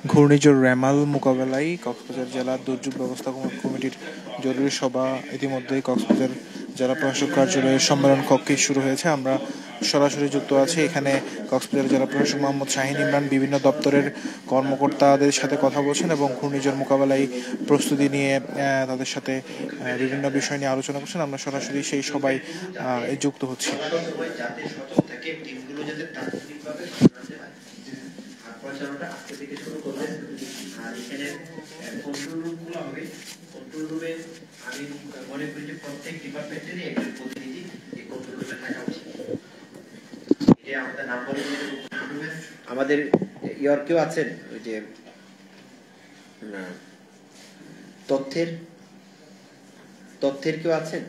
ঘূর্ণিঝড় রেমাল মোকাবেলায় কক্সবাজার জেলা দুর্যোগ ব্যবস্থাপনা কমিটির জরুরি সভা ইতিমধ্যেই কক্সবাজার জেলা প্রশাসক কার্যালয়ের সম্মেলন কক্ষে শুরু হয়েছে। আমরা সরাসরি যুক্ত আছি এখানে। কক্সবাজার জেলা প্রশাসক মোহাম্মদ শাহিন ইমরান বিভিন্ন দপ্তরের কর্মকর্তাদের সাথে কথা বলছেন এবং ঘূর্ণিঝড় মোকাবেলায় প্রস্তুতি নিয়ে তাদের সাথে বিভিন্ন বিষয় নিয়ে আলোচনা করছেন। আমরা সরাসরি সেই সবাই যুক্ত হচ্ছি। পরিচালনাটা আজকে থেকে শুরু করবে। আর এখানে কন্ট্রোল রুমগুলো হবে। কন্ট্রোল রুমে আমি মনে করি যে প্রত্যেক ডিপার্টমেন্টেরই একজন প্রতিনিধি এই কন্ট্রোল রুমে থাকা উচিত। এটা আমাদের নাম বলে আমাদের কেউ আছেন ওই যে তথ্যের কেউ আছেন?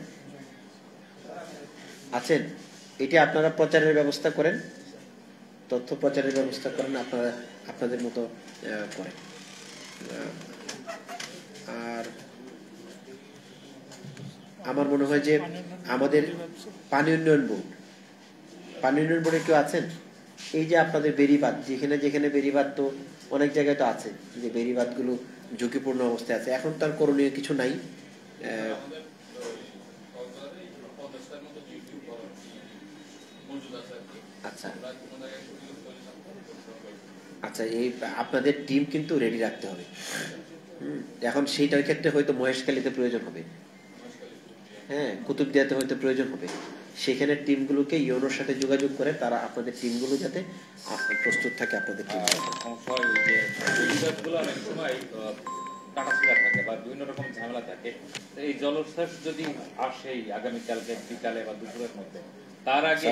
এটা আপনারা প্রচারের ব্যবস্থা করেন, তথ্য প্রচারের ব্যবস্থা করেন, আপনারা আপনাদের মতো করেন। আর আমার মনে হয় যে আমাদের পানি উন্নয়ন বোর্ডে কেউ আছেন? এই যে আপনাদের বেড়িবাঁধ, যেখানে বেড়িবাঁধ তো অনেক জায়গায় তো আছে, যে বেড়িবাঁধগুলো ঝুঁকিপূর্ণ অবস্থায় আছে, এখন তার করণীয় কিছু নাই। আচ্ছা, এই আপনাদের টিম কিন্তু রেডি রাখতে হবে। এখন সেইটার ক্ষেত্রে হয়তো মহেশখালীতে প্রয়োজন হবে, হ্যাঁ, কুতুবদিয়াতে হয়তো প্রয়োজন হবে। সেখানে টিমগুলোকে ইউনোর সাথে যোগাযোগ করে তারা আপনাদের টিমগুলো যাতে প্রস্তুত থাকে। আপনাদের টিম কাটাছিড়া থাকে বা বিভিন্ন রকম ঝামেলা থাকে, এই জলোচ্ছ্বাস যদি আসে আগামীকালকে বিকালে বা দুপুরের মধ্যে, তার আগে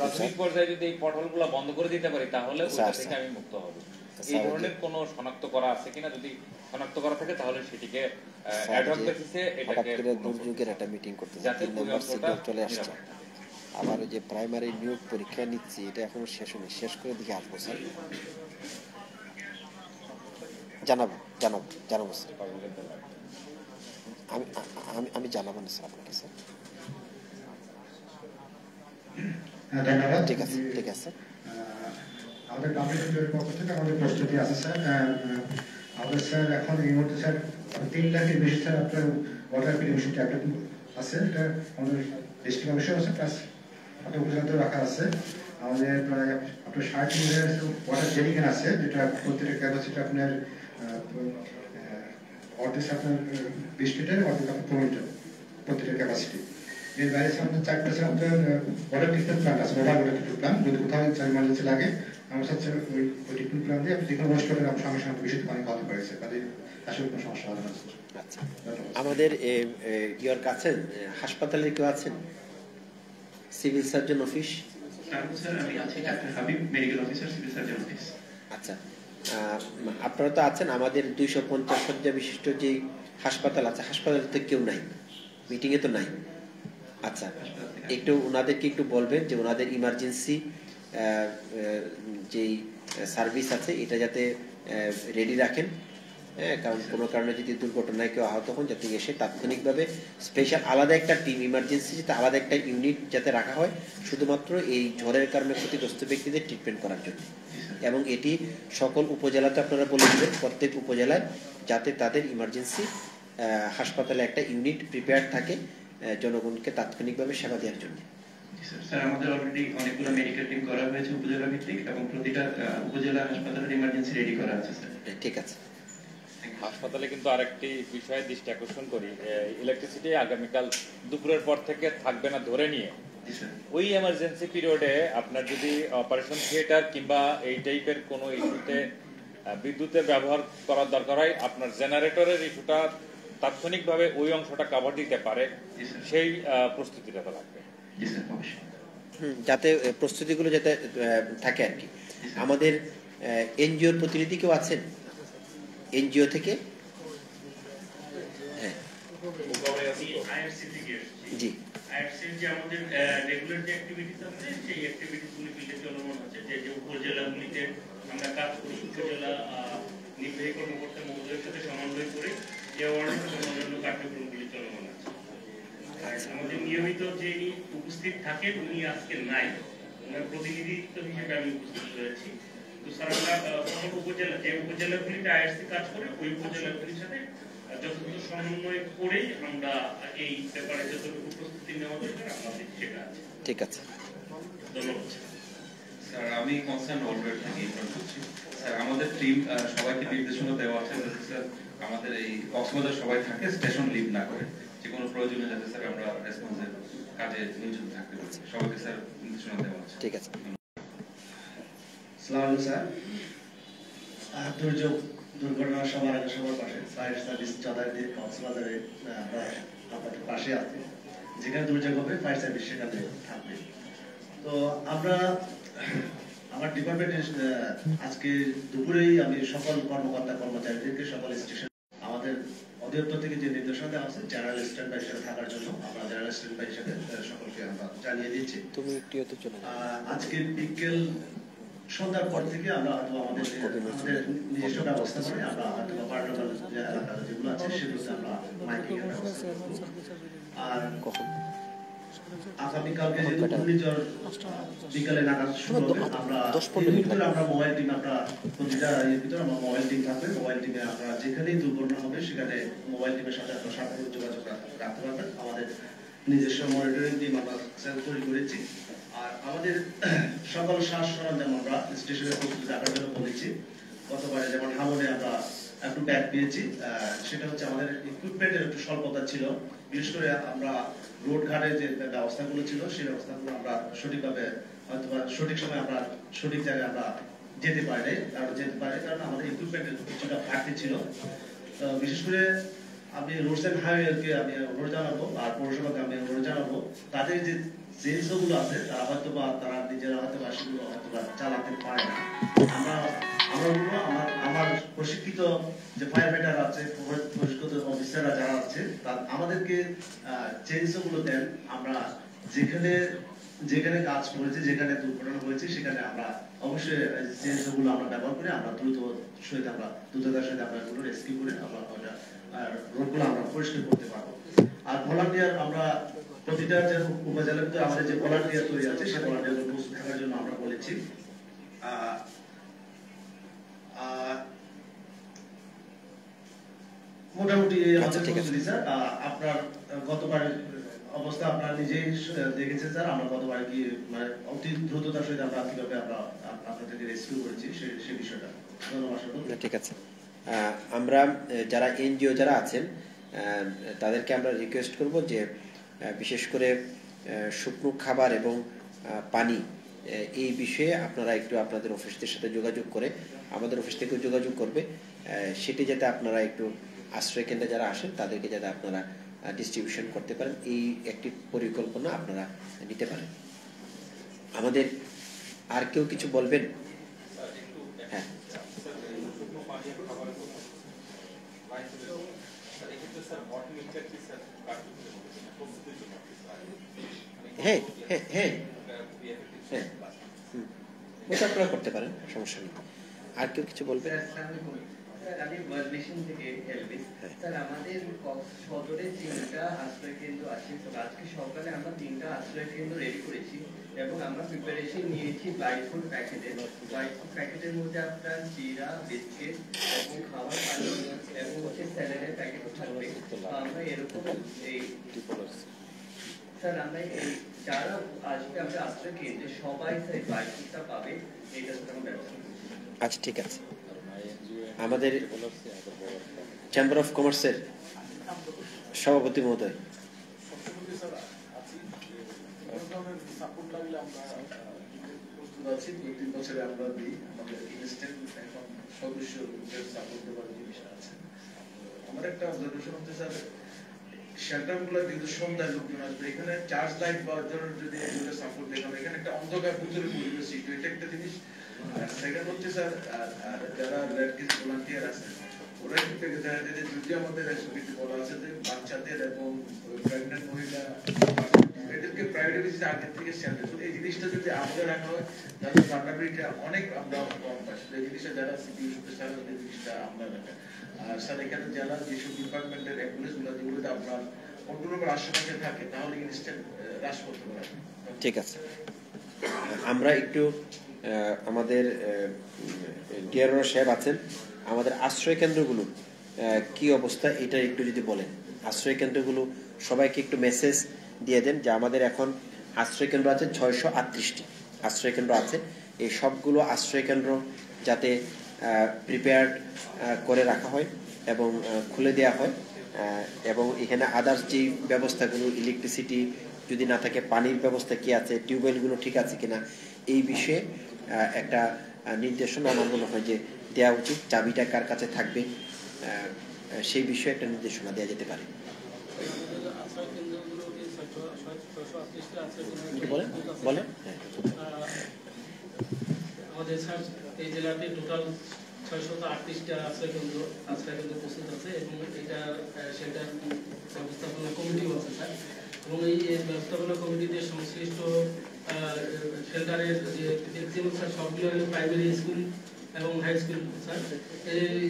প্রাথমিক পর্যায়ে যদি এই পটলগুলো বন্ধ করে দিতে পারি তাহলে ওটা থেকে আমি মুক্ত হব। এই ধরনের কোন শনাক্ত করা আছে কিনা? যদি শনাক্ত করা থাকে তাহলে সেটিকে অ্যাডহক বেসিসে এটাকে দুর্যোগের একটা মিটিং করতে চলে আসছে। আবার ওই যে প্রাইমারি নিয়োগ পরীক্ষা নিচ্ছি, এটা এখনো শেষ হয়নি, শেষ করে দিকে আসবো স্যার। জানাবো স্যার। আমি জানাবো না স্যার আপনাকে স্যার। ধন্যবাদ। ঠিক আছে। আমাদের গ্রামের পক্ষ থেকে আমাদের প্রস্তুতি আছে স্যার। আমাদের স্যার এখন এই মুহূর্তে স্যার 3 লাখের বেশি স্যার আপনার ওয়াটার পিউরিফিকেশন ট্যাবলেট আছে। এটা আমাদের ডিস্ট্রিক্ট অফিসে আছে, প্লাস আপনার উপজেলাতেও রাখা আছে। আমাদের প্রায় আপনার 60 ওয়াটার জেরিকেন আছে, যেটা প্রত্যেকের ক্যাপাসিটি আপনার অর্ধেক আপনার 20 লিটার, অর্ধেক আপনার 15 লিটার প্রত্যেকের ক্যাপাসিটি। এর বাইরে আমাদের 4টা স্যার আপনার ওয়াটার ট্রিটমেন্ট প্ল্যান্ট আছে, মোবাইল ওয়াটার ট্রিটমেন্ট প্ল্যান্ট। যদি কোথাও ইমার্জেন্সি লাগে আমার সাথে ওই ট্রিটমেন্ট প্ল্যান দিয়ে আপনি যে কোনো ওয়েস্ট ওয়াটার সঙ্গে সঙ্গে বেশি পানি খাওয়াতে পারেছে, তাদের আসলে কোনো সমস্যা হবে না। আচ্ছা, আমাদের কাছে হাসপাতালে কেউ আছেন? Civil surgeon office? আচ্ছা, আপনারা তো আছেন। আমাদের 250 শয্যা বিশিষ্ট যে হাসপাতাল আছে, হাসপাতালে তো কেউ নাই, মিটিং এ তো নাই। আচ্ছা, একটু ওনাদেরকে একটু বলবেন যে ওনাদের ইমার্জেন্সি যেই সার্ভিস আছে এটা যাতে রেডি রাখেন। হ্যাঁ, কারণ কোনো কারণে যদি দুর্ঘটনায় কেউ আহত হন, যাতে এসে তাৎক্ষণিকভাবে স্পেশাল আলাদা একটা টিম, ইমার্জেন্সি যাতে আলাদা একটা ইউনিট যাতে রাখা হয় শুধুমাত্র এই ঝড়ের কারণে ক্ষতিগ্রস্ত ব্যক্তিদের ট্রিটমেন্ট করার জন্য। এবং এটি সকল উপজেলাতে আপনারা বলে দেবেন, প্রত্যেক উপজেলায় যাতে তাদের ইমার্জেন্সি হাসপাতালে একটা ইউনিট প্রিপেয়ার থাকে জনগণকে তাৎক্ষণিকভাবে সেবা দেওয়ার জন্য। স্যার, আমাদের অলরেডি অনেকগুলো মেডিকেল টিম করা হয়েছে উপজেলা ভিত্তিক, এবং প্রতিটা উপজেলা হাসপাতালের ইমার্জেন্সি রেডি করা আছে স্যার। ঠিক আছে। হাসপাতালে কিন্তু আরেকটি বিষয়ে দৃষ্টি আকর্ষণ করি, ইলেকট্রিসিটি আগামীকাল দুপুরের পর থেকে থাকবে না ধরে নিয়ে ওই এমার্জেন্সি পিরিয়ডে আপনার যদি অপারেশন থিয়েটার কিংবা এই টাইপের কোনো ইস্যুতে বিদ্যুতের ব্যবহার করার দরকার হয়, আপনার জেনারেটরের ইস্যুটা তাৎক্ষণিকভাবে ওই অংশটা কভার দিতে পারে, সেই প্রস্তুতিটা তো লাগবে যাতে প্রস্তুতিগুলো যাতে থাকে আর কি। আমাদের এনজিওর প্রতিনিধি কেউ আছেন এনজিও থেকে? হ্যাঁ, জি। আইআরসির যে আমাদের রেগুলার যে অ্যাক্টিভিটিস আছে, সেই অ্যাক্টিভিটিসগুলি ফিল্ডে চলমান আছে। যে উপজেলাগুলিতে আমরা কাজ করি, উপজেলা নির্বাহী কর্মকর্তা মহোদয়ের সাথে সমন্বয় করে যে অর্ডার অন্যান্য কার্যক্রমগুলি চলমান আছে। আমাদের নিয়মিত যে উপস্থিত থাকেন উনি আজকে নাই, ওনার প্রতিনিধিত্ব হিসেবে আমি উপস্থিত রয়েছি। তো স্যার, আমরা সকল উপজেলা যে উপজেলাগুলিতে আইআরসি কাজ করে ওই উপজেলাগুলির সাথে যথাযথ সমন্বয় করেই আমরা এই ব্যাপারে যতটুকু প্রস্তুতি নেওয়া দরকার আমাদের সেটা আছে। ঠিক আছে, ধন্যবাদ স্যার। আমি কনসার্ন অলরেড থেকে ইনফর্ম করছি স্যার। আমাদের টিম সবাইকে নির্দেশনা দেওয়া আছে স্যার, আমাদের এই কক্সবাজার সবাই থাকে, স্টেশন লিভ না করে, যে কোনো প্রয়োজনে যাতে স্যার আমরা রেসপন্সের কাজে নিয়োজিত থাকতে পারি, সবাইকে স্যার নির্দেশনা দেওয়া আছে। ঠিক আছে। আসসালামু আলাইকুম স্যার। দুর্যোগ দুর্ঘটনা সবার আগে সবার পাশে ফায়ার সার্ভিস যথারীতি কক্সবাজারে আমরা আপনাদের পাশে আছি। যেখানে দুর্যোগ হবে ফায়ার সার্ভিস সেখানে থাকবে। তো আমরা আমার ডিপার্টমেন্টের আজকে দুপুরেই আমি সকল কর্মকর্তা কর্মচারীদেরকে সকল স্টেশন আমাদের অধিদপ্তর থেকে যে নির্দেশনা দেওয়া আছে জেনারেল স্ট্যান্ড বাই হিসেবে থাকার জন্য আমরা জেনারেল স্ট্যান্ড বাই হিসেবে সকলকে আমরা জানিয়ে দিচ্ছি। আজকে বিকেল সন্ধ্যার পর থেকে আমরা হয়তো আমাদের নিজস্ব ব্যবস্থা করে আমরা হয়তো পার্টনার যে এলাকা যেগুলো আছে সেগুলোতে আমরা মাইকিং এর ব্যবস্থা করব। আর আগামীকালকে যে ঘূর্ণিঝড় বিকালে নাগাদ শুরু হবে, আমরা আমরা মোবাইল টিম আমরা প্রতিটা ভিতরে আমরা মোবাইল টিম থাকবে। মোবাইল টিমে আমরা যেখানেই দুর্ঘটনা হবে সেখানে মোবাইল টিমের সাথে আপনারা সার্বিক যোগাযোগ রাখতে পারবেন। আমাদের নিজস্ব মনিটরিং টিম আমরা তৈরি করেছি। আর আমাদের সকল সাজ সরঞ্জাম আমরা স্টেশনে প্রস্তুত রাখার জন্য বলেছি। গতবারে যেমন হামনে আমরা একটু ব্যাগ পেয়েছি, সেটা হচ্ছে আমাদের ইকুইপমেন্টের একটু স্বল্পতা ছিল। বিশেষ করে আমরা রোড ঘাটের যে ব্যবস্থাগুলো ছিল সেই ব্যবস্থাগুলো আমরা সঠিকভাবে হয়তো সঠিক সময় আমরা সঠিক জায়গায় আমরা যেতে পারি কারণ আমাদের ইকুইপমেন্টের কিছুটা ঘাটতি ছিল। বিশেষ করে আমি রোডস এন্ড হাইওয়েকে আমি অনুরোধ জানাবো আর পৌরসভাকে আমি অনুরোধ জানাবো, তাদের যে জেন্টসগুলো আছে তারা হয়তো বা তারা নিজেরা হয়তো বা সেগুলো হয়তো বা চালাতে পারে না। আমার প্রশিক্ষিত যে ফায়ার ফাইটার আছে, প্রশিক্ষিত অফিসাররা যারা আছে আমাদেরকে চেঞ্জগুলো দেন। আমরা যেখানে কাজ করেছি, যেখানে দুর্ঘটনা হয়েছে সেখানে আমরা অবশ্যই চেঞ্জগুলো আমরা ব্যবহার করে আমরা দ্রুততার সহিত আমরা এগুলো রেস্কিউ করে আমরা রোডগুলো আমরা পরিষ্কার করতে পারবো। আর ভলান্টিয়ার আমরা প্রতিটা যে উপজেলার ভিতরে আমাদের যে ভলান্টিয়ার তৈরি আছে সেই ভলান্টিয়ার প্রস্তুত থাকার জন্য আমরা বলেছি। মোটামুটি স্যার আপনার গতবার অবস্থা আপনার নিজেই দেখেছেন স্যার। আমরা গতবার কি মানে অতি দ্রুততার সহিত আমরা কিভাবে আমরা আপনাদেরকে রেস্কিউ করেছি সেই বিষয়টা। ধন্যবাদ। ঠিক আছে। আমরা যারা এনজিও যারা আছেন তাদেরকে আমরা রিকোয়েস্ট করব যে বিশেষ করে শুকনো খাবার এবং পানি এই বিষয়ে আপনারা একটু আপনাদের অফিসদের সাথে যোগাযোগ করে আমাদের অফিস থেকে যোগাযোগ করবে, সেটি যাতে আপনারা একটু আশ্রয় কেন্দ্রে যারা আসেন তাদেরকে যাতে আপনারা ডিস্ট্রিবিউশন করতে পারেন, এই একটি পরিকল্পনা আপনারা নিতে পারেন। আমাদের আর কেউ কিছু বলবেন? হ্যাঁ, হ্যাঁ হ্যাঁ হ্যাঁ হ্যাঁ ওটা আপনারা করতে পারেন, সমস্যা নেই। আর কেউ কিছু বলবেন? আমি ওয়ার্ল্ড থেকে এলভিস স্যার। আমাদের সদরে 3টা আশ্রয় কেন্দ্র আছে। আজকে সকালে আমরা 3টা আশ্রয় কেন্দ্র রেডি করেছি এবং আমরা প্রিপারেশন নিয়েছি লাইট ফুড প্যাকেটের। লাইট ফুড প্যাকেটের মধ্যে আপনার জিরা, বিস্কিট এবং খাবার পানি এবং স্যালাডের প্যাকেট থাকবে। আমরা এরকম এই স্যার আমরা এই যারা আসবে আমরা আশ্রয় কেন্দ্রে সবাই স্যার লাইট ফুডটা পাবে, এইটা আমরা ব্যবস্থা করছি। আচ্ছা, ঠিক আছে। আমাদের চেম্বার অফ কমার্সের সভাপতি মহোদয়। বছরে আমরা দিই আমাদের সদস্যদের সাপোর্ট দেওয়ার জিনিস আছে। আমার একটা অবজারভেশন হচ্ছে স্যার, শেল্টার গুলো কিন্তু সন্ধ্যায় লোকজন আসবে, এখানে চার্জ লাইট বা ধরুন যদি এগুলো সাপোর্ট দেখাবে, এখানে একটা অন্ধকার ভিতরে পরিবেশ, এটা একটা জিনিস। সেকেন্ড হচ্ছে স্যার যারা রেড ক্রিস ভলান্টিয়ার আছে ওরা কিন্তু দেখা যায় যে যদি আমাদের বলা আছে যে বাচ্চাদের এবং প্রেগনেন্ট মহিলা এদেরকে প্রায়োরিটি বেসিসে আগে থেকে শেল্টার, এই জিনিসটা যদি আমাদের রাখা হয় তাহলে ভালনারেবিলিটি অনেক আমরা কম পাই। এই জিনিসটা যারা সিপিইউ স্পেশাল এই জিনিসটা আমরা রাখা। আর স্যার এখানে যারা যেসব ডিপার্টমেন্টের অ্যাম্বুলেন্স গুলো যেগুলোতে আপনার কন্ট্রোলের আশেপাশে থাকে তাহলে ইনস্ট্যান্ট হ্রাস করতে পারে। ঠিক আছে, আমরা একটু আমাদের ডিআরও সাহেব আছেন, আমাদের আশ্রয় কেন্দ্রগুলো কি অবস্থা এটা একটু যদি বলেন। আশ্রয় কেন্দ্রগুলো সবাইকে একটু মেসেজ দিয়ে দেন যে আমাদের এখন আশ্রয় কেন্দ্র আছে 638টি আশ্রয় কেন্দ্র আছে। এই সবগুলো আশ্রয় কেন্দ্র যাতে প্রিপেয়ার্ড করে রাখা হয় এবং খুলে দেওয়া হয়, এবং এখানে আদার্স যে ব্যবস্থাগুলো, ইলেকট্রিসিটি যদি না থাকে, পানির ব্যবস্থা কি আছে, টিউবওয়েলগুলো ঠিক আছে কিনা, এই বিষয়ে একটা নির্দেশনা আমার মনে হয় যে দেওয়া উচিত। চাবিটা কার কাছে থাকবে সেই বিষয়ে একটা নির্দেশনা দেওয়া যেতে পারে। বলেন। আমাদের স্যার এই জেলাতে টোটাল 638টা আশ্রয় কেন্দ্র প্রস্তুত আছে এবং এটা সেটা ব্যবস্থাপনা কমিটিও আছে স্যার। এবং এই ব্যবস্থাপনা কমিটিতে সংশ্লিষ্ট শেল্টারের যে ম্যাক্সিমাম স্যার সবগুলো প্রাইমারি স্কুল এবং হাই স্কুল স্যার, এই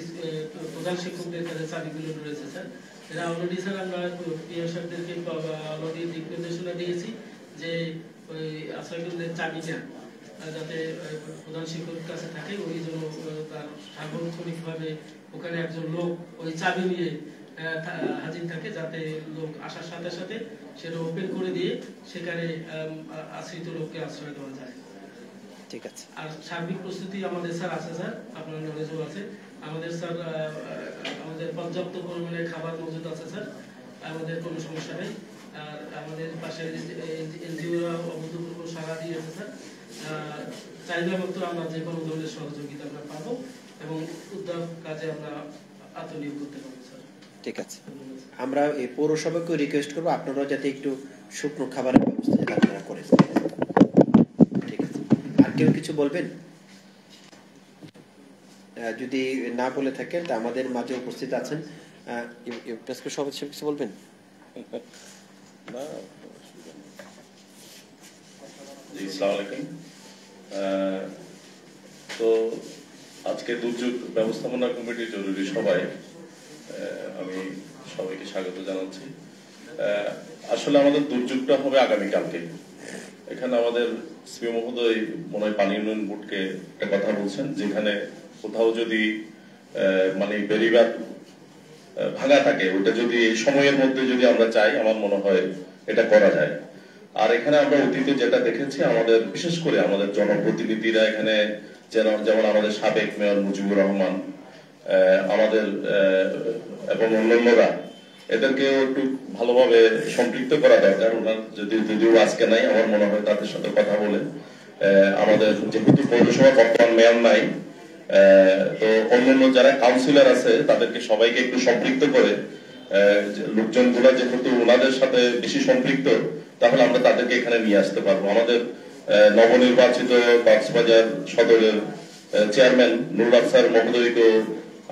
প্রধান শিক্ষকদের কাছে চাবিগুলো রয়েছে স্যার। এরা অলরেডি স্যার আমরা পিও সাহেবদেরকে অলরেডি দিক নির্দেশনা দিয়েছি যে ওই আশ্রয় কেন্দ্রের চাবিটা যাতে প্রধান শিক্ষকের কাছে থাকে, ওই জন্য তার সার্বক্ষণিকভাবে ওখানে একজন লোক ওই চাবি নিয়ে হাজির থাকে, যাতে লোক আসার সাথে সাথে সেটা ওপেন করে দিয়ে সেখানে আশ্রিত লোককে আশ্রয় দেওয়া যায়। ঠিক আছে। আর সার্বিক প্রস্তুতি আমাদের স্যার আছে স্যার, আপনার নলেজও আছে। আমাদের স্যার আমাদের পর্যাপ্ত পরিমাণে খাবার মজুদ আছে স্যার, আমাদের কোনো সমস্যা নেই। আর আমাদের পাশে এনজিওরা অভূতপূর্ব সাড়া দিয়েছে স্যার। চাহিদা মতো আমরা যে কোনো ধরনের সহযোগিতা আমরা পাবো এবং উদ্যোগ কাজে আমরা আত্মনিয়োগ করতে পারবো স্যার। ঠিক আছে, আমরা এই পৌরসভাকে রিকোয়েস্ট করবো আপনারাও যাতে একটু শুকনো খাবারের ব্যবস্থা যাতে আপনারা করেন। ঠিক আছে, আর কেউ কিছু বলবেন? যদি না বলে থাকেন তা আমাদের মাঝে উপস্থিত আছেন সভাপতি, কিছু বলবেন? তো আজকে দুর্যোগ ব্যবস্থাপনা কমিটির জরুরি সভায় আমি সবাইকে স্বাগত জানাচ্ছি। আসলে আমাদের দুর্যোগটা হবে আগামীকালকে। এখানে আমাদের সিও মহোদয় মনে হয় পানি উন্নয়ন বোর্ডকে একটা কথা বলছেন, যেখানে কোথাও যদি মানে বেরিবার ভাঙা থাকে, ওটা যদি সময়ের মধ্যে যদি আমরা চাই, আমার মনে হয় এটা করা যায়। আর এখানে আমরা অতীতে যেটা দেখেছি, আমাদের বিশেষ করে আমাদের জনপ্রতিনিধিরা এখানে যেমন আমাদের সাবেক মেয়র মুজিবুর রহমান, আমাদের এবং অন্যান্যরা, এদেরকেও একটু ভালোভাবে সম্পৃক্ত করা দরকার। ওনার যদিও আজকে নাই, আমার মনে হয় তাদের সাথে কথা বলে আমাদের যেহেতু পৌরসভা বর্তমান মেয়র নাই, তো অন্যান্য যারা কাউন্সিলর আছে তাদেরকে সবাইকে একটু সম্পৃক্ত করে, লোকজনগুলা যেহেতু ওনাদের সাথে বেশি সম্পৃক্ত, তাহলে আমরা তাদেরকে এখানে নিয়ে আসতে পারবো। আমাদের নবনির্বাচিত কক্সবাজার সদরের চেয়ারম্যান নুরুল আফসার মহোদয়কেও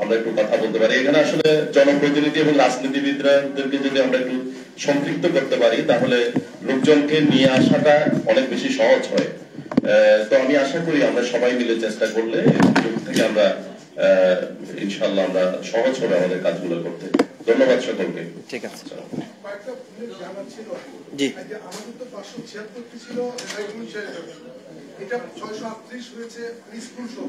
আমরা একটু কথা বলতে পারি। এখানে আসলে জনপ্রতিনিধি এবং রাজনীতিবিদদেরকে যদি আমরা একটু সম্পৃক্ত করতে পারি, তাহলে লোকজনকে নিয়ে আসাটা অনেক বেশি সহজ হয়। তো আমি আশা করি আমরা সবাই মিলে চেষ্টা করলে থেকে আমরা ইনশাল্লাহ আমরা সহজ হবে আমাদের কাজগুলো করতে। ধন্যবাদ সকলকে। ঠিক আছে, জি। আমাদের তো 576টি ছিল, এটা 638 হয়েছে স্কুল সহ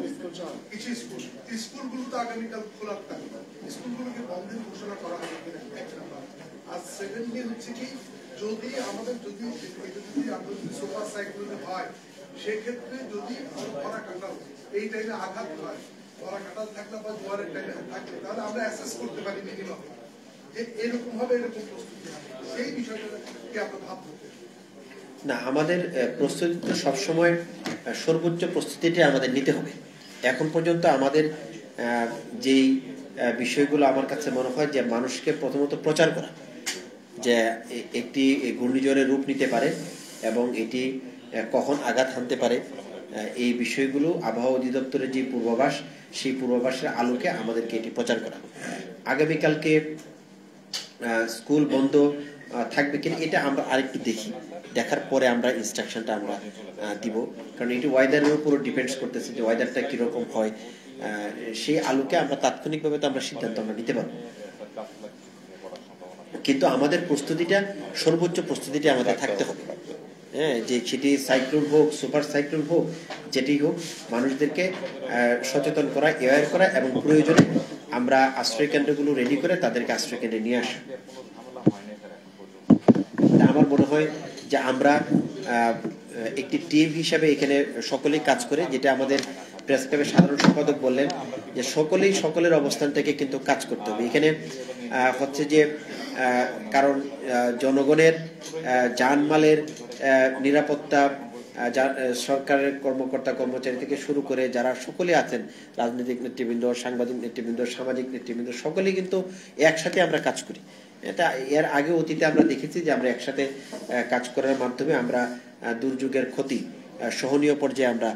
কিছু স্কুল। স্কুলগুলো তো আগামীকাল খোলা থাকবে, স্কুলগুলোকে বন্ধের ঘোষণা করা হবে কিনা এক নাম্বার। আর সেকেন্ডলি হচ্ছে কি, যদি আমাদের যদি সুপার সাইক্লোন হয়, সেক্ষেত্রে যদি ভরা কাটাল এই টাইমে আঘাত হয়, ভরা কাটাল থাকলে বা জোয়ারের টাইমে থাকলে, তাহলে আমরা অ্যাসেস করতে পারি মিনিমাম যে এরকম ভাবে এরকম প্রস্তুতি হবে। সেই বিষয়টাকে আমরা ভাববো না। আমাদের প্রস্তুতি তো সবসময় সর্বোচ্চ প্রস্তুতিটা আমাদের নিতে হবে। এখন পর্যন্ত আমাদের যেই বিষয়গুলো আমার কাছে মনে হয় যে মানুষকে প্রথমত প্রচার করা যে একটি ঘূর্ণিঝড়ের রূপ নিতে পারে এবং এটি কখন আঘাত হানতে পারে, এই বিষয়গুলো আবহাওয়া অধিদপ্তরের যে পূর্বাভাস, সেই পূর্বাভাসের আলোকে আমাদেরকে এটি প্রচার করা। আগামীকালকে স্কুল বন্ধ থাকবে কিনা এটা আমরা আরেকটু দেখি, দেখার পরে আমরা ইনস্ট্রাকশনটা আমরা দিব, কারণ এটি ওয়েদারের উপর ডিপেন্ডস করতেছে যে ওয়েদারটা কিরকম হয়, সেই আলোকে আমরা তাৎক্ষণিকভাবে তো আমরা সিদ্ধান্ত আমরা নিতে পারবো। কিন্তু আমাদের প্রস্তুতিটা সর্বোচ্চ প্রস্তুতিটা আমাদের থাকতে হবে। হ্যাঁ, যে সেটি সাইক্লোন হোক, সুপার সাইক্লোন হোক, যেটি হোক, মানুষদেরকে সচেতন করা, অ্যাওয়্যার করা এবং প্রয়োজনে আমরা আশ্রয় কেন্দ্রগুলো রেডি করে তাদেরকে আশ্রয় কেন্দ্রে নিয়ে আসা। আমার মনে হয় যে আমরা একটি টিম হিসাবে এখানে সকলেই কাজ করে, যেটা আমাদের প্রেস ক্লাবের সাধারণ সম্পাদক বললেন যে সকলেই সকলের অবস্থান থেকে কিন্তু কাজ করতে হবে। এখানে হচ্ছে যে কারণ জনগণের জানমালের নিরাপত্তা, সরকারের কর্মকর্তা কর্মচারী থেকে শুরু করে যারা সকলে আছেন, রাজনৈতিক নেতৃবৃন্দ, সাংবাদিক নেতৃবৃন্দ, সামাজিক নেতৃবৃন্দ, সকলেই কিন্তু একসাথে আমরা কাজ করি। এটা এর আগে অতীতে আমরা দেখেছি যে আমরা একসাথে কাজ করার মাধ্যমে আমরা দুর্যোগের ক্ষতি সহনীয় পর্যায়ে আমরা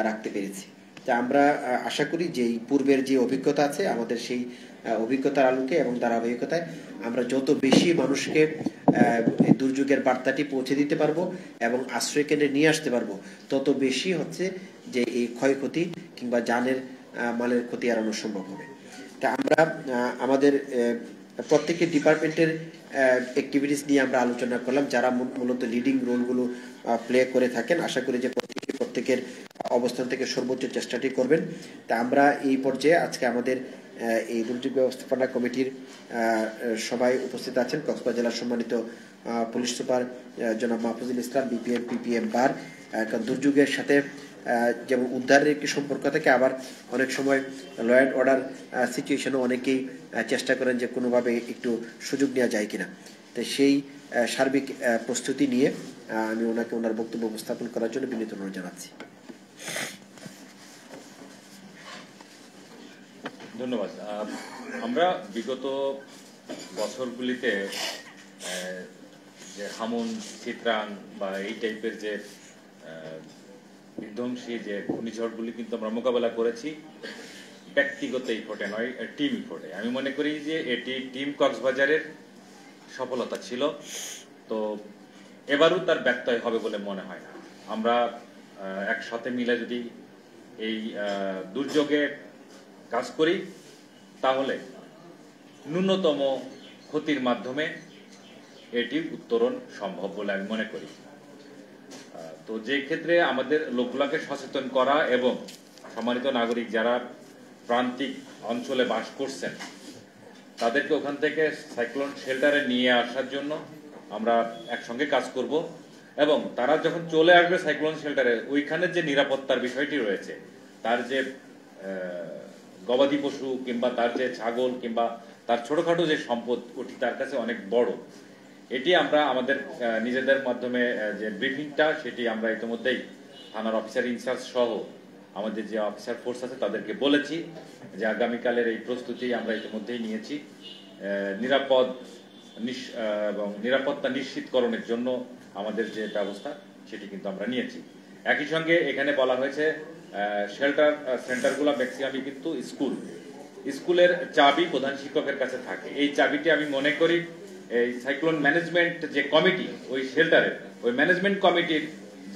রাখতে পেরেছি। তা আমরা আশা করি যে পূর্বের যে অভিজ্ঞতা আছে আমাদের সেই অভিজ্ঞতার আলোকে এবং ধারাবাহিকতায় আমরা যত বেশি মানুষকে দুর্যোগের বার্তাটি পৌঁছে দিতে পারবো এবং আশ্রয় কেন্দ্রে নিয়ে আসতে পারবো, তত বেশি হচ্ছে যে এই ক্ষয়ক্ষতি কিংবা জানের মালের ক্ষতি এড়ানো সম্ভব হবে। তা আমরা আমাদের প্রত্যেকটি ডিপার্টমেন্টের অ্যাক্টিভিটিস নিয়ে আমরা আলোচনা করলাম, যারা মূলত লিডিং রোলগুলো প্লে করে থাকেন। আশা করি যে প্রত্যেকের অবস্থান থেকে সর্বোচ্চ চেষ্টাটি করবেন। তা আমরা এই পর্যায়ে আজকে আমাদের এই দুর্যোগ ব্যবস্থাপনা কমিটির সবাই উপস্থিত আছেন। কক্সবাজার জেলার সম্মানিত পুলিশ সুপার জনাব মাহফুজুল ইসলাম, বিপিএম, পিপিএম বার। দুর্যোগের সাথে যেমন উদ্ধারের একটি সম্পর্ক থাকে, আবার অনেক সময় ল অ্যান্ড অর্ডার সিচুয়েশনও অনেকেই চেষ্টা করেন যে কোনোভাবে একটু সুযোগ নেওয়া যায় কিনা। তো সেই সার্বিক প্রস্তুতি নিয়ে আমি ওনাকে ওনার বক্তব্য উপস্থাপন করার জন্য বিনীত অনুরোধ জানাচ্ছি। ধন্যবাদ। আমরা বিগত বছরগুলিতে যে হামুন, চিত্রাং বা এই টাইপের যে বিধ্বংসী যে ঘূর্ণিঝড়গুলি কিন্তু আমরা মোকাবেলা করেছি ব্যক্তিগত ইফোর্টে নয়, টিম ইফোর্টে। আমি মনে করি যে এটি টিম কক্সবাজারের সফলতা ছিল, তো এবারও তার ব্যত্যয় হবে বলে মনে হয় না। আমরা একসাথে মিলে যদি এই দুর্যোগে কাজ করি তাহলে ন্যূনতম ক্ষতির মাধ্যমে এটি উত্তরণ সম্ভব বলে আমি মনে করি। তো যে ক্ষেত্রে আমাদের লোকগুলোকে সচেতন করা এবং সম্মানিত নাগরিক যারা প্রান্তিক অঞ্চলে বাস করছেন তাদেরকে ওখান থেকে সাইক্লোন শেল্টারে নিয়ে আসার জন্য আমরা একসঙ্গে কাজ করব এবং তারা যখন চলে আসবে সাইক্লোন শেল্টারে, ওইখানে যে নিরাপত্তার বিষয়টি রয়েছে, তার যে গবাদি পশু কিংবা তার যে ছাগল কিংবা তার ছোটখাটো যে সম্পদ, ওটি তার কাছে অনেক বড়। এটি আমরা আমাদের নিজেদের মাধ্যমে যে ব্রিফিংটা সেটি আমরা ইতিমধ্যেই থানার অফিসার ইনচার্জ সহ আমাদের যে অফিসার ফোর্স আছে তাদেরকে বলেছি যে আগামীকালের এই প্রস্তুতি আমরা ইতিমধ্যেই নিয়েছি। নিরাপদ এবং নিরাপত্তা নিশ্চিতকরণের জন্য আমাদের যে ব্যবস্থা সেটি কিন্তু আমরা নিয়েছি। একই সঙ্গে এখানে বলা হয়েছে শেল্টার সেন্টারগুলো ম্যাক্সিমামই কিন্তু স্কুলের চাবি প্রধান শিক্ষকের কাছে থাকে। এই চাবিটি আমি মনে করি এই সাইক্লোন ম্যানেজমেন্ট যে কমিটি ওই শেল্টারের, ওই ম্যানেজমেন্ট কমিটির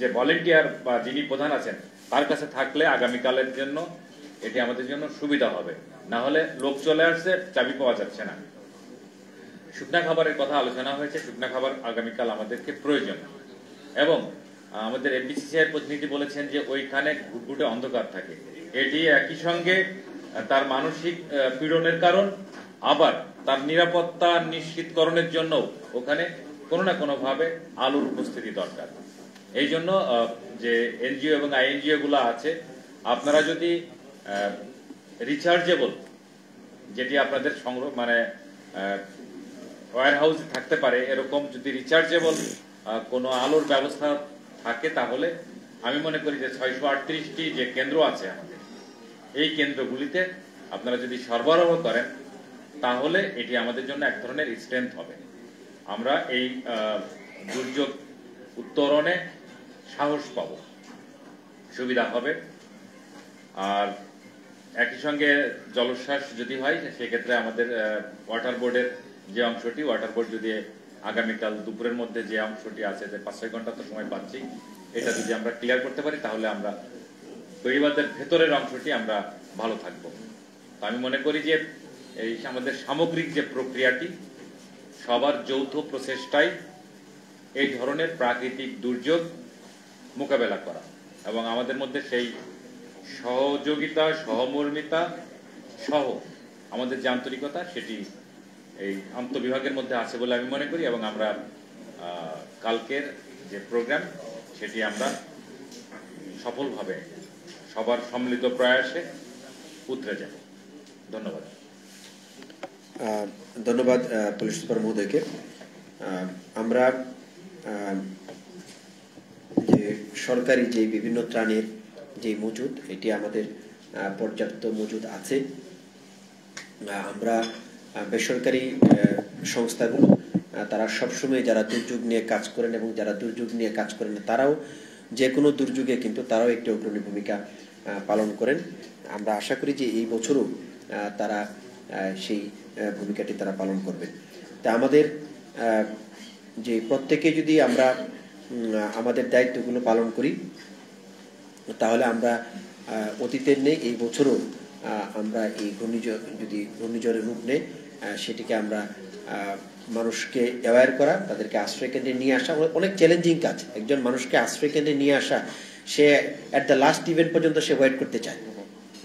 যে ভলেন্টিয়ার বা যিনি প্রধান আছেন তার কাছে থাকলে আগামীকালের জন্য এটি আমাদের জন্য সুবিধা হবে। না হলে লোক চলে আসছে, চাবি পাওয়া যাচ্ছে না। শুকনা খাবারের কথা আলোচনা হয়েছে। শুকনা খাবার আগামীকাল আমাদেরকে প্রয়োজন এবং আমাদের এফবিসিসিআই প্রতিনিধি বলেছেন যে ওইখানে ঘুটঘুটে অন্ধকার থাকে, এটি একই সঙ্গে তার মানসিক পীড়নের কারণ, আবার তার নিরাপত্তা নিশ্চিতকরণের জন্য ওখানে কোনো না কোনো ভাবে আলোর উপস্থিতি দরকার। এই জন্য যে এনজিও এবং আইএনজিও গুলো আছে, আপনারা যদি রিচার্জেবল, যেটি আপনাদের সংগ্রহ মানে ওয়্যার হাউসে থাকতে পারে, এরকম যদি রিচার্জেবল কোনো আলোর ব্যবস্থা থাকে তাহলে আমি মনে করি যে 638টি যে কেন্দ্র আছে আমাদের, এই কেন্দ্রগুলিতে আপনারা যদি সরবরাহ করেন তাহলে এটি আমাদের জন্য এক ধরনের স্ট্রেংথ হবে। আমরা এই দুর্যোগ উত্তরণে সাহস পাব, সুবিধা হবে। আর একই সঙ্গে জলোচ্ছ্বাস যদি হয় সেক্ষেত্রে আমাদের ওয়াটার বোর্ডের যে অংশটি, ওয়াটার বোর্ড যদি আগামীকাল দুপুরের মধ্যে যে অংশটি আছে, যে 5-6 ঘন্টা তো সময় পাচ্ছি, এটা যদি আমরা ক্লিয়ার করতে পারি তাহলে আমরা পরিবারের ভেতরের অংশটি আমরা ভালো থাকবো। আমি মনে করি যে এই আমাদের সামগ্রিক যে প্রক্রিয়াটি, সবার যৌথ প্রচেষ্টায় এই ধরনের প্রাকৃতিক দুর্যোগ মোকাবেলা করা, এবং আমাদের মধ্যে সেই সহযোগিতা, সহমর্মিতা সহ আমাদের যে আন্তরিকতা, সেটি এই আন্তঃবিভাগের মধ্যে আছে বলে আমি মনে করি। এবং আমরা কালকের যে প্রোগ্রাম, সেটি আমরা সফলভাবে সবার সম্মিলিত প্রয়াসে উতরে যাব। ধন্যবাদ। ধন্যবাদ পুলিশ সুপার মহোদয়কে। আমরা যে সরকারি যে বিভিন্ন ত্রাণের যে মজুদ, এটি আমাদের পর্যাপ্ত মজুদ আছে। আমরা বেসরকারি সংস্থাগুলো তারা সবসময় যারা দুর্যোগ নিয়ে কাজ করেন এবং যারা দুর্যোগ নিয়ে কাজ করেন তারাও যে কোনো দুর্যোগে কিন্তু তারাও একটি অগ্রণী ভূমিকা পালন করেন। আমরা আশা করি যে এই বছরও তারা সেই ভূমিকাটি তারা পালন করবেন। তা আমাদের যে প্রত্যেকে যদি আমরা আমাদের দায়িত্বগুলো পালন করি, তাহলে আমরা অতীতের নেই এই বছরও আমরা এই ঘূর্ণিঝড়ের রূপ নেই, সেটিকে আমরা মানুষকে অ্যাওয়্যার করা, তাদেরকে আশ্রয় কেন্দ্রে নিয়ে আসা অনেক চ্যালেঞ্জিং কাজ। একজন মানুষকে আশ্রয় কেন্দ্রে নিয়ে আসা, সে অ্যাট দ্য লাস্ট ইভেন্ট পর্যন্ত সে ওয়েট করতে চায়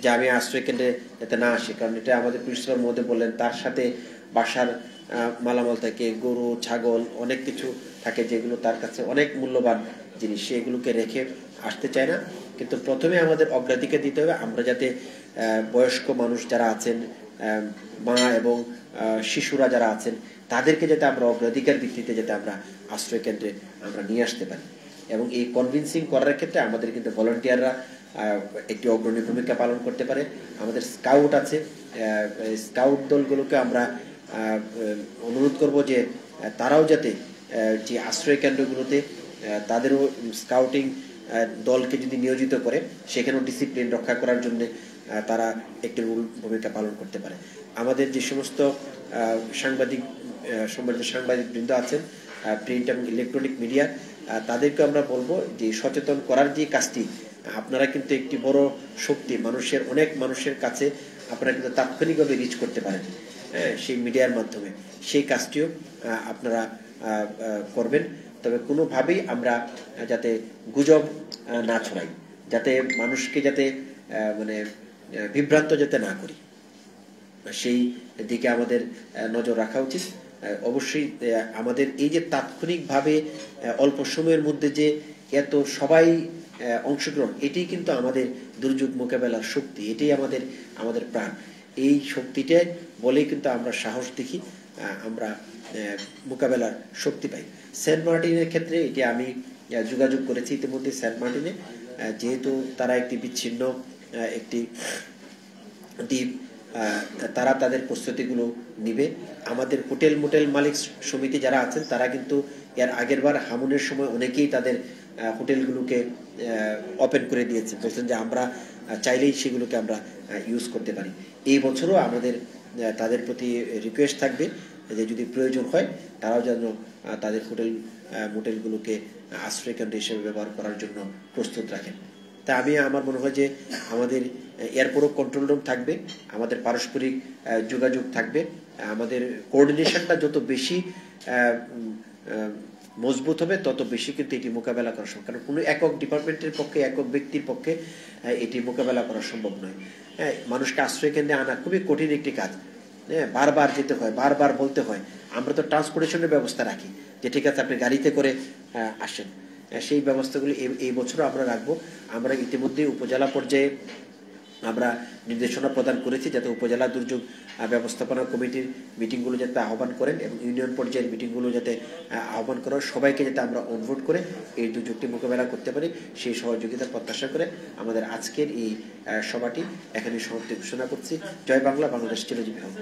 যে আমি আশ্রয় কেন্দ্রে যাতে না আসি, কারণ এটা আমাদের প্রিন্সিপাল মধ্যে বললেন তার সাথে বাসার মালামাল থাকে, গরু ছাগল অনেক কিছু থাকে যেগুলো তার কাছে অনেক মূল্যবান জিনিস, সেগুলোকে রেখে আসতে চায় না। কিন্তু প্রথমে আমাদের অগ্রাধিকার দিতে হবে আমরা যাতে বয়স্ক মানুষ যারা আছেন, মা এবং শিশুরা যারা আছেন, তাদেরকে যাতে আমরা অগ্রাধিকার ভিত্তিতে যাতে আমরা আশ্রয় কেন্দ্রে আমরা নিয়ে আসতে পারি। এবং এই কনভিন্সিং করার ক্ষেত্রে আমাদের কিন্তু ভলান্টিয়াররা একটি অগ্রণী ভূমিকা পালন করতে পারে। আমাদের স্কাউট আছে, স্কাউট দলগুলোকে আমরা অনুরোধ করব যে তারাও যাতে যে আশ্রয় কেন্দ্রগুলোতে তাদেরও স্কাউটিং দলকে যদি নিয়োজিত করে, সেখানেও ডিসিপ্লিন রক্ষা করার জন্য তারা একটি ভূমিকা পালন করতে পারে। আমাদের যে সমস্ত সাংবাদিক বৃন্দ আছেন, প্রিন্ট এবং ইলেকট্রনিক মিডিয়া, তাদেরকে আমরা বলবো যে সচেতন করার যে কাজটি, আপনারা কিন্তু একটি বড় শক্তি, অনেক মানুষের কাছে আপনারা কিন্তু তাৎক্ষণিকভাবে রিচ করতে পারেন সেই মিডিয়ার মাধ্যমে, সেই কাজটিও আপনারা করবেন। তবে কোনোভাবেই আমরা যাতে গুজব না ছড়াই, যাতে মানুষকে যাতে মানে বিভ্রান্ত যাতে না করি, সেই দিকে আমাদের নজর রাখা উচিত। অবশ্যই আমাদের এই যে তাৎক্ষণিকভাবে অল্প সময়ের মধ্যে যে এত সবাই অংশগ্রহণ, এটি কিন্তু আমাদের দুর্যোগ মোকাবেলার শক্তি, এটাই আমাদের প্রাণ। এই শক্তিটা বলেই কিন্তু আমরা সাহস দেখি, আমরা মোকাবেলার শক্তি পাই। সেন্ট মার্টিনের ক্ষেত্রে এটি আমি যোগাযোগ করেছি ইতিমধ্যে। সেন্ট মার্টিনে যেহেতু তারা একটি বিচ্ছিন্ন একটি দ্বীপ, তারা তাদের প্রস্তুতিগুলো নিবে। আমাদের মোটেল মালিক সমিতি যারা আছেন, তারা কিন্তু এর আগের বার হামুনের সময় অনেকেই তাদের হোটেলগুলোকে ওপেন করে দিয়েছে, বলছেন যে আমরা চাইলেই সেগুলোকে আমরা ইউজ করতে পারি। এই বছরও আমাদের তাদের প্রতি রিকোয়েস্ট থাকবে যে যদি প্রয়োজন হয় তারাও যেন তাদের মোটেলগুলোকে আশ্রয় কেন্দ্র হিসেবে ব্যবহার করার জন্য প্রস্তুত রাখেন। তা আমার মনে হয় যে আমাদের এরপরও কন্ট্রোল রুম থাকবে, আমাদের পারস্পরিক যোগাযোগ থাকবে, আমাদের কোঅর্ডিনেশনটা যত বেশি মজবুত হবে তত বেশি কিন্তু এটি মোকাবেলা করা সম্ভব। কারণ কোনো একক ডিপার্টমেন্টের পক্ষে, একক ব্যক্তির পক্ষে এটি মোকাবেলা করা সম্ভব নয়। মানুষকে আশ্রয় কেন্দ্রে আনা খুবই কঠিন একটি কাজ, বারবার যেতে হয়, বারবার বলতে হয়। আমরা তো ট্রান্সপোর্টেশনের ব্যবস্থা রাখি যে ঠিক আছে আপনি গাড়িতে করে আসেন, সেই ব্যবস্থাগুলি এই বছরও আমরা রাখবো। আমরা ইতিমধ্যে উপজেলা পর্যায়ে আমরা নির্দেশনা প্রদান করেছি যাতে উপজেলা দুর্যোগ ব্যবস্থাপনা কমিটির মিটিংগুলো যাতে আহ্বান করেন এবং ইউনিয়ন পর্যায়ের মিটিংগুলো যাতে আহ্বান করার, সবাইকে যাতে আমরা অনুরোধ করে এই দুর্যোগটি মোকাবেলা করতে পারি, সেই সহযোগিতা প্রত্যাশা করে আমাদের আজকের এই সভাটি এখানে সমাপ্তি ঘোষণা করছি। জয় বাংলা, বাংলাদেশ চিরজীবী হোক।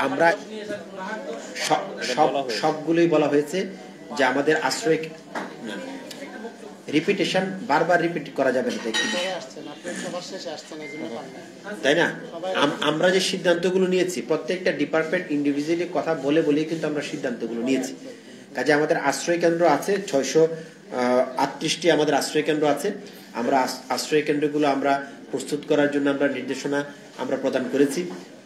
আমরা সবগুলোই বলা হয়েছে যে আমাদের আশ্রয় রিপিটেশন বারবার রিপিট করা যাবে না, তাই না? আমরা যে সিদ্ধান্তগুলো নিয়েছি প্রত্যেকটা ডিপার্টমেন্ট ইন্ডিভিজুয়ালি কথা বলেই কিন্তু আমরা সিদ্ধান্তগুলো নিয়েছি। কাজে আমাদের আশ্রয় কেন্দ্র আছে 638টি আমাদের আশ্রয় কেন্দ্র আছে। আমরা আশ্রয় কেন্দ্রগুলো আমরা প্রস্তুত করার জন্য আমরা নির্দেশনা আমরা প্রদান করেছি।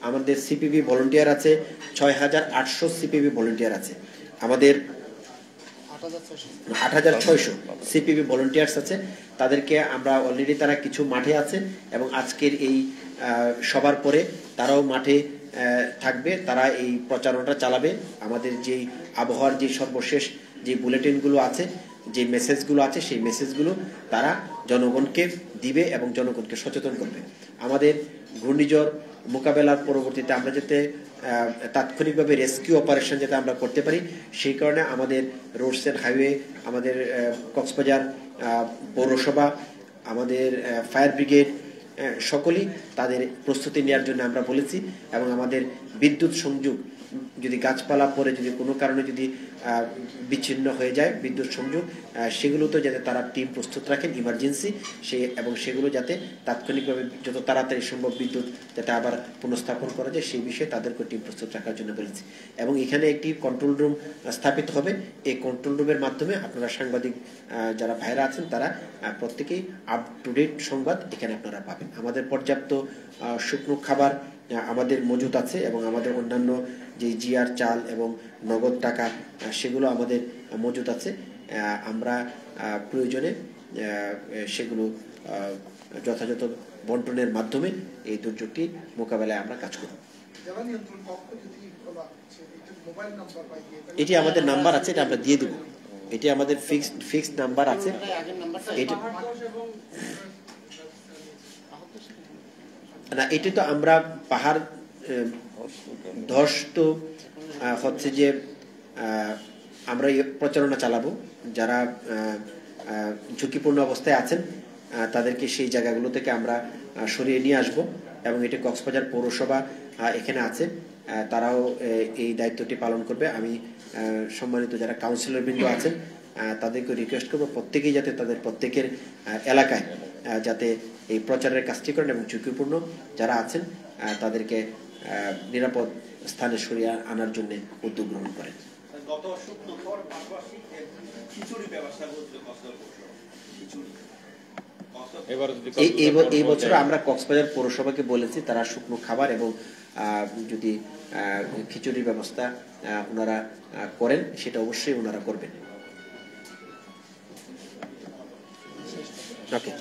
আমাদের সিপিবি ভলান্টিয়ার আছে ৬,৮০০ সিপিবি ভলান্টিয়ার আছে, আমাদের ৮,৬০০ সিপিবি ভলান্টিয়ার্স আছে। তাদেরকে আমরা অলরেডি, তারা কিছু মাঠে আছে এবং আজকের এই সবার পরে তারাও মাঠে থাকবে, তারা এই প্রচারণাটা চালাবে। আমাদের যেই আবহাওয়ার যে সর্বশেষ যে বুলেটিনগুলো আছে, যে মেসেজগুলো আছে, সেই মেসেজগুলো তারা জনগণকে দিবে এবং জনগণকে সচেতন করবে। আমাদের ঘূর্ণিঝড় মোকাবেলার পরবর্তীতে আমরা যাতে তাৎক্ষণিকভাবে রেস্কিউ অপারেশন যাতে আমরা করতে পারি, সেই কারণে আমাদের রোডস অ্যান্ড হাইওয়ে, আমাদের কক্সবাজার পৌরসভা, আমাদের ফায়ার ব্রিগেড সকলেই তাদের প্রস্তুতি নেওয়ার জন্য আমরা বলেছি। এবং আমাদের বিদ্যুৎ সংযোগ, যদি গাছপালা পরে যদি কোনো কারণে যদি বিচ্ছিন্ন হয়ে যায় বিদ্যুৎ সংযোগ, সেগুলোতে যাতে তারা টিম প্রস্তুত রাখেন ইমার্জেন্সি, এবং সেগুলো যাতে তাৎক্ষণিকভাবে যত তাড়াতাড়ি সম্ভব বিদ্যুৎ যাতে আবার পুনঃস্থাপন করা যায়, সেই বিষয়ে তাদেরকে টিম প্রস্তুত রাখার জন্য বলেছি। এবং এখানে একটি কন্ট্রোল রুম স্থাপিত হবে। এই কন্ট্রোল রুমের মাধ্যমে আপনারা সাংবাদিক যারা ভাইরা আছেন তারা প্রত্যেকেই আপ টু ডেট সংবাদ এখানে আপনারা পাবেন। আমাদের পর্যাপ্ত শুকনো খাবার আমাদের মজুদ আছে এবং আমাদের অন্যান্য যে জিআর চাল এবং নগদ টাকা সেগুলো আমাদের মজুদ আছে। আমরা প্রয়োজনে সেগুলো যথাযথ বন্টনের মাধ্যমে এই দুর্যোগটি মোকাবেলায় আমরা কাজ করব। এটি আমাদের নাম্বার আছে, এটা আমরা দিয়ে দেব। এটি আমাদের ফিক্সড নাম্বার আছে। না, এটি তো আমরা পাহাড় ধস তো হচ্ছে যে আমরা প্রচারণা চালাবো, যারা ঝুঁকিপূর্ণ অবস্থায় আছেন তাদেরকে সেই জায়গাগুলো থেকে আমরা সরিয়ে নিয়ে আসব। এবং এটি কক্সবাজার পৌরসভা এখানে আছে, তারাও এই দায়িত্বটি পালন করবে। আমি সম্মানিত যারা কাউন্সিলর বৃন্দ আছেন তাদেরকে রিকোয়েস্ট করবো প্রত্যেকেই যাতে তাদের প্রত্যেকের এলাকায় যাতে এই প্রচারের কাজটি করেন এবং ঝুঁকিপূর্ণ যারা আছেন তাদেরকে নিরাপদ স্থানে সরিয়ে আনার জন্য উদ্যোগ গ্রহণ করেন। এই বছর আমরা কক্সবাজার পৌরসভাকে বলেছি তারা শুকনো খাবার এবং যদি খিচুড়ির ব্যবস্থা ওনারা করেন সেটা অবশ্যই ওনারা করবেন। ওকে।